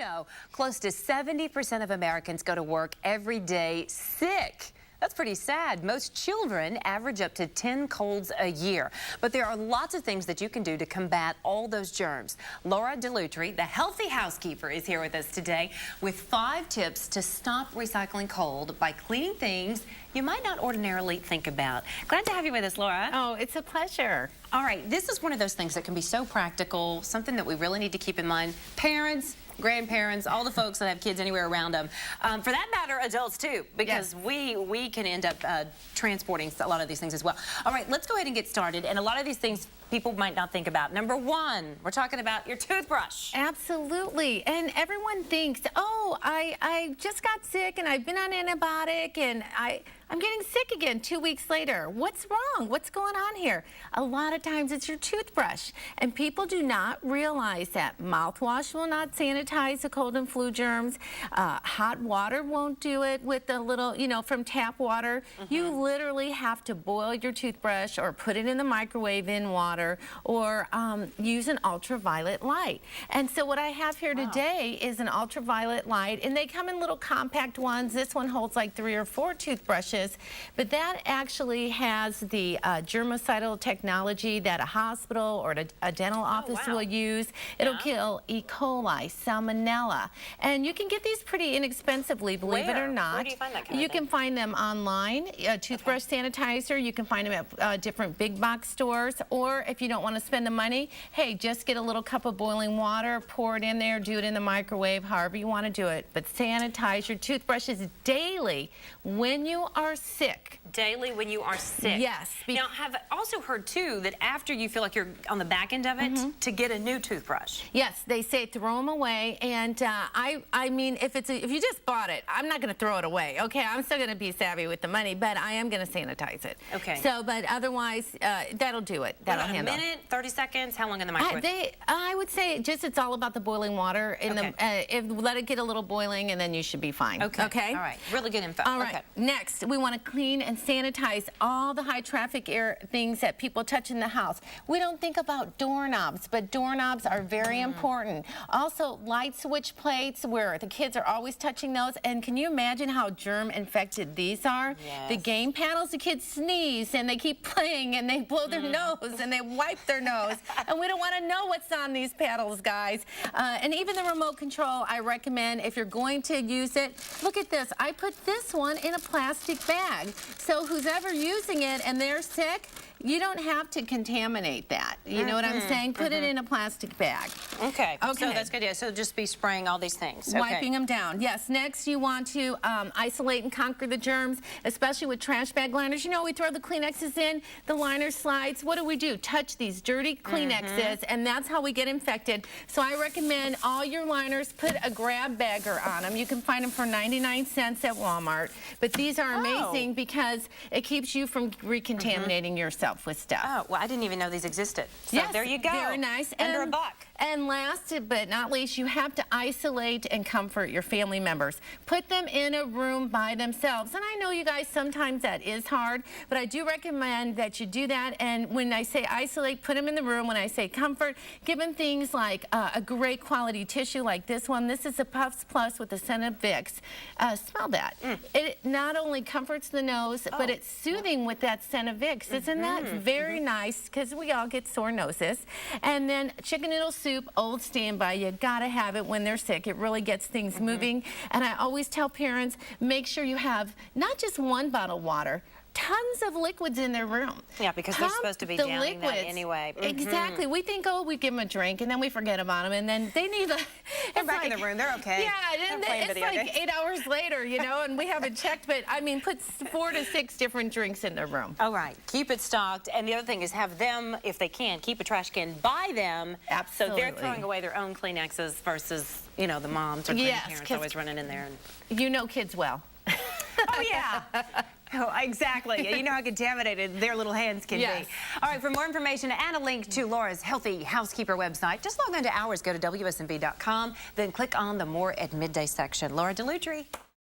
know, close to 70% of Americans go to work every day sick. That's pretty sad. Most children average up to 10 colds a year. But there are lots of things that you can do to combat all those germs. Laura Dellutri, the healthy housekeeper, is here with us today with 5 tips to stop recycling cold by cleaning things you might not ordinarily think about. Glad to have you with us, Laura. Oh, it's a pleasure. All right, this is one of those things that can be so practical, something that we really need to keep in mind. Parents, grandparents, all the folks that have kids anywhere around them. For that matter, adults too, because yes, we can end up transporting a lot of these things as well. All right, let's go ahead and get started. And a lot of these things people might not think about. Number 1, we're talking about your toothbrush. Absolutely. And everyone thinks, oh, I just got sick and I've been on antibiotic and I'm getting sick again 2 weeks later. What's wrong? What's going on here? A lot of times it's your toothbrush. And people do not realize that mouthwash will not sanitize the cold and flu germs. Hot water won't do it with the little, from tap water. You literally have to boil your toothbrush or put it in the microwave in water or use an ultraviolet light. And so what I have here today is an ultraviolet light, and they come in little compact ones. This one holds like 3 or 4 toothbrushes, but that actually has the germicidal technology that a hospital or a dental office will use. It'll kill E. coli, salmonella, and you can get these pretty inexpensively, believe it or not. Where do you find that kind You of thing? can find them online, toothbrush sanitizer. You can find them at different big box stores, or if you don't want to spend the money, hey, just get a little cup of boiling water, pour it in there, do it in the microwave, however you want to do it. But sanitize your toothbrushes daily when you are sick. Daily when you are sick. Yes. Now, I've also heard too that after you feel like you're on the back end of it, to get a new toothbrush. Yes, they say throw them away, and I mean, if you just bought it, I'm not going to throw it away. Okay, I'm still going to be savvy with the money, but I am going to sanitize it. Okay. So, but otherwise, that'll do it. That'll handle. A minute, 30 seconds. How long in the microwave? I would say it's all about the boiling water. Let it get a little boiling, and then you should be fine. Okay. All right. Really good info. All right. Next, we want to clean and sanitize all the high traffic things that people touch in the house. We don't think about doorknobs, but doorknobs are very important. Also, light switch plates where the kids are always touching those. And can you imagine how germ infected these are? Yes. The game panels, the kids sneeze and they keep playing and they blow their nose and they wipe their nose. And we don't want to know what's on these paddles, guys. And even the remote control, I recommend if you're going to use it, look at this. I put this one in a plastic bag. So who's ever using it and they're sick, you don't have to contaminate that. You know what I'm saying? Put it in a plastic bag. Okay. So that's good. Yeah. So just be spraying all these things. Wiping them down. Yes. Next, you want to isolate and conquer the germs, especially with trash bag liners. We throw the Kleenexes in, the liner slides. What do? Touch these dirty Kleenexes, and that's how we get infected. So I recommend all your liners, put a grab bagger on them. You can find them for 99 cents at Walmart. But these are amazing because it keeps you from recontaminating yourself with stuff. Oh, well, I didn't even know these existed. So yes, there you go. Very nice. Under $1. And last but not least, you have to isolate and comfort your family members. Put them in a room by themselves. And I know you guys, sometimes that is hard, but I do recommend that you do that. And when I say isolate, put them in the room. When I say comfort, give them things like a great quality tissue like this one. This is a Puffs Plus with a scent of Vicks. Smell that. It not only comforts the nose, but it's soothing with that scent of Vicks. Isn't that very nice? Because we all get sore noses. And then chicken noodle soup, old standby. You gotta have it when they're sick. It really gets things moving. And I always tell parents, make sure you have not just one bottle of water, tons of liquids in their room. Yeah, because they're supposed to be downing that anyway. Exactly. We think, oh, we give them a drink, and then we forget about them, and then they need they're back in the room. They're okay. Yeah, and it's like 8 hours later, and we haven't checked, but I mean, put 4 to 6 different drinks in their room. All right. Keep it stocked. And the other thing is have them, if they can, keep a trash can by them. Absolutely. So they're throwing away their own Kleenexes versus, the moms or grandparents always running in there. You know kids well. Oh, yeah. Oh, exactly. You know how contaminated their little hands can be. All right, for more information and a link to Laura's Healthy Housekeeper website, just log on to ours, go to WSMV.com, then click on the More at Midday section. Laura Dellutri.